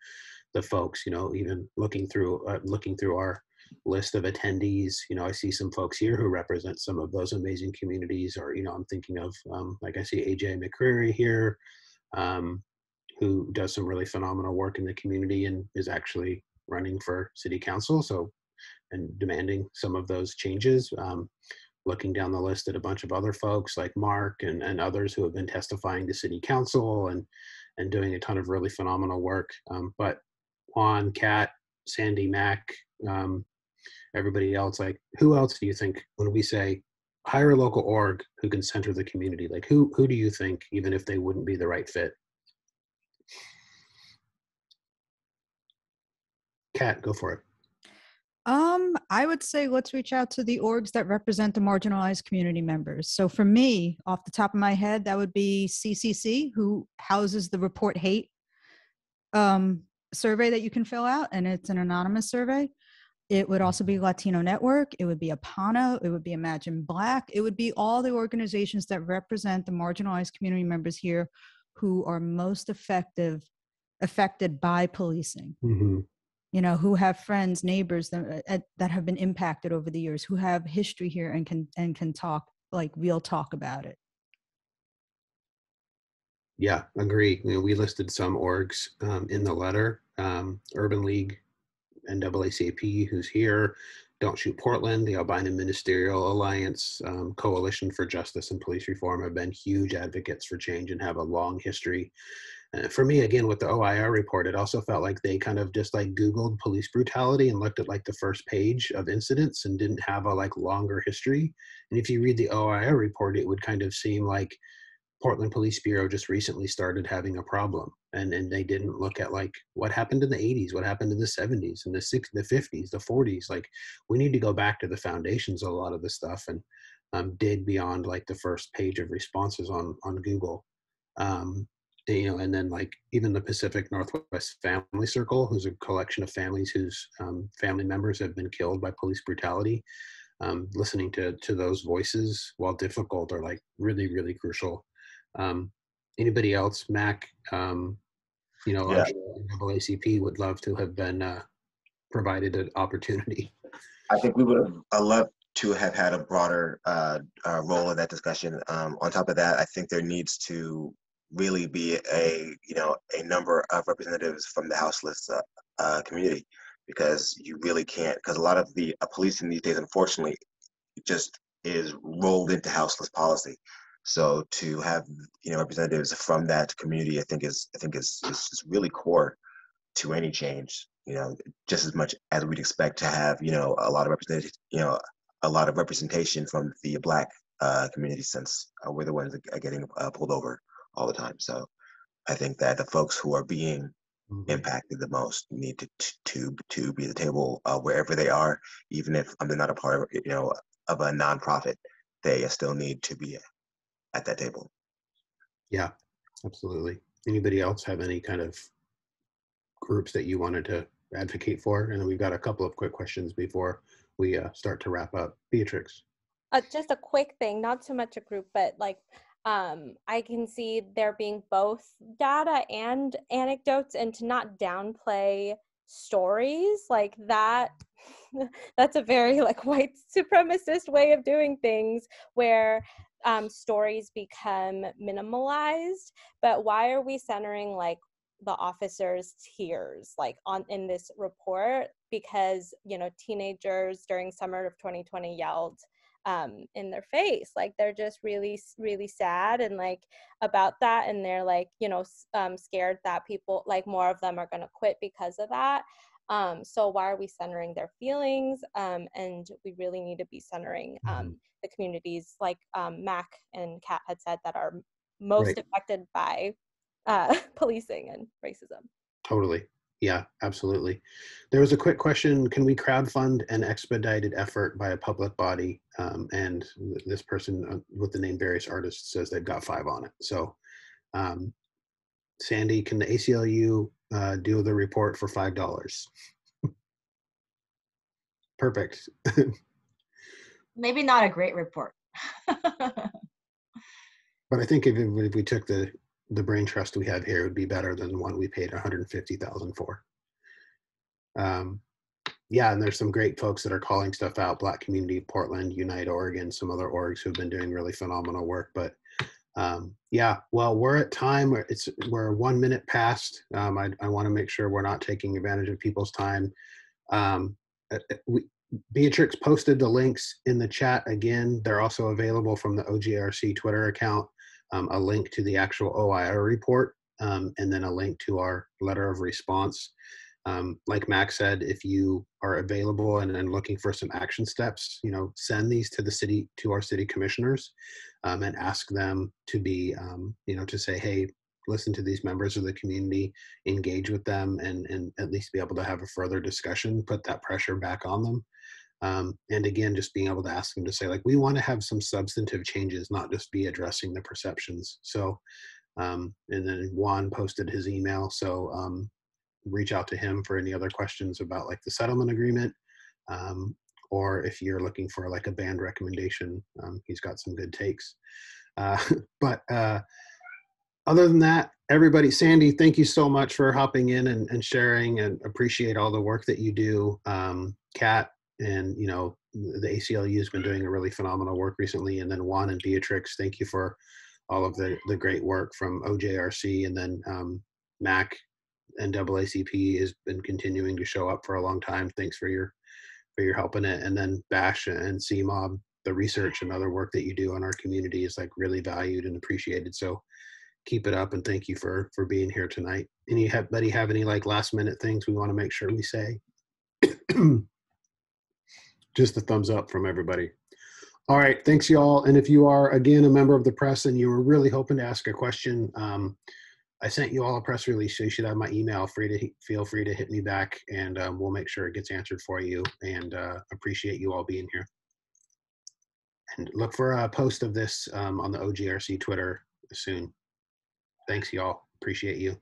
folks, you know, even looking through our list of attendees, you know, I see some folks here who represent some of those amazing communities, or, you know, I'm thinking of, like I see AJ McCreary here, who does some really phenomenal work in the community and is actually running for city council, so, and demanding some of those changes. Looking down the list at a bunch of other folks like Mark and others who have been testifying to city council and doing a ton of really phenomenal work. But Juan, Kat, Sandy, Mac, everybody else, like, who else do you think, when we say hire a local org who can center the community, like who do you think, even if they wouldn't be the right fit? Kat, go for it. I would say let's reach out to the orgs that represent the marginalized community members. So for me, off the top of my head, that would be CCC, who houses the Report Hate survey that you can fill out, and it's an anonymous survey. It would also be Latino Network. It would be APANO. It would be Imagine Black. It would be all the organizations that represent the marginalized community members here who are most affected by policing. Mm-hmm. You know, who have friends, neighbors that have been impacted over the years, who have history here and can talk, like, real talk about it. Yeah, agree. You know, we listed some orgs in the letter. Urban League, NAACP, who's here, Don't Shoot Portland, the Albina Ministerial Alliance, Coalition for Justice and Police Reform have been huge advocates for change and have a long history. For me, again, with the OIR report, it also felt like they kind of just like Googled police brutality and looked at like the first page of incidents and didn't have a like longer history. And if you read the OIR report, it would kind of seem like Portland Police Bureau just recently started having a problem, and they didn't look at like what happened in the 80s, what happened in the 70s, and the 60s, the 50s, the 40s. Like, we need to go back to the foundations of a lot of this stuff and dig beyond like the first page of responses on Google. You know, and then like even the Pacific Northwest Family Circle, who's a collection of families whose family members have been killed by police brutality. Listening to those voices, while difficult, are like really, really crucial. Anybody else? Mac, you know, yeah. NAACP would love to have been provided an opportunity. I think we would have loved to have had a broader role in that discussion. On top of that, I think there needs to really be a number of representatives from the houseless community, because you really can't, because a lot of the policing these days, unfortunately, just is rolled into houseless policy. So to have representatives from that community, I think is really core to any change. Just as much as we'd expect to have a lot of representation from the Black community, since we're the ones that are getting pulled over all the time. So I think that the folks who are being impacted the most need to be at the table wherever they are, even if they're not a part of a nonprofit. They still need to be at that table. Yeah, absolutely. Anybody else have any kind of groups that you wanted to advocate for? And then we've got a couple of quick questions before we start to wrap up. Beatrix. Just a quick thing, not so much a group, but like I can see there being both data and anecdotes, and to not downplay stories like that. That's a very like white supremacist way of doing things, where stories become minimalized. But why are we centering like the officers' tears like in this report? Because teenagers during summer of 2020 yelled in their face, like they're just really, really sad and like about that, and they're like scared that people, like more of them, are going to quit because of that. So why are we centering their feelings? And we really need to be centering the communities, like Mac and Kat had said, that are most affected by policing and racism. Totally. Yeah, absolutely. There was a quick question: can we crowdfund an expedited effort by a public body? And this person with the name Various Artists says they've got 5 on it. So Sandy, can the ACLU do the report for $5? Perfect. Maybe not a great report. But I think if we took the brain trust we have here, it would be better than the one we paid $150,000 for. Yeah, and there's some great folks that are calling stuff out: Black Community Portland, Unite Oregon, some other orgs who've been doing really phenomenal work. But yeah, well, we're at time. We're 1 minute past. I want to make sure we're not taking advantage of people's time. Beatrix posted the links in the chat again. They're also available from the OJRC Twitter account. A link to the actual OIR report, and then a link to our letter of response. Like Max said, if you are available and looking for some action steps, send these to the city, to our city commissioners, and ask them to be, to say, hey, listen to these members of the community, engage with them, and at least be able to have a further discussion, put that pressure back on them. And again, just being able to ask them to say, like, we want to have some substantive changes, not just be addressing the perceptions. So, and then Juan posted his email. So reach out to him for any other questions about like the settlement agreement. Or if you're looking for like a band recommendation, he's got some good takes. But other than that, everybody, Sandy, thank you so much for hopping in and sharing, and appreciate all the work that you do. Kat, and the ACLU has been doing a really phenomenal work recently. And then Juan and Beatrix, thank you for all of the great work from OJRC. And then Mac and NAACP has been continuing to show up for a long time. Thanks for your help in it. And then Bash and CMOB, the research and other work that you do in our community is like really valued and appreciated. So keep it up, and thank you for being here tonight. Anybody have any like last minute things we want to make sure we say? Just a thumbs up from everybody. All right, thanks y'all. And if you are, again, a member of the press and you were really hoping to ask a question, I sent you all a press release, so you should have my email. Feel free to hit me back, and we'll make sure it gets answered for you, and appreciate you all being here. And look for a post of this on the OJRC Twitter soon. Thanks y'all, appreciate you.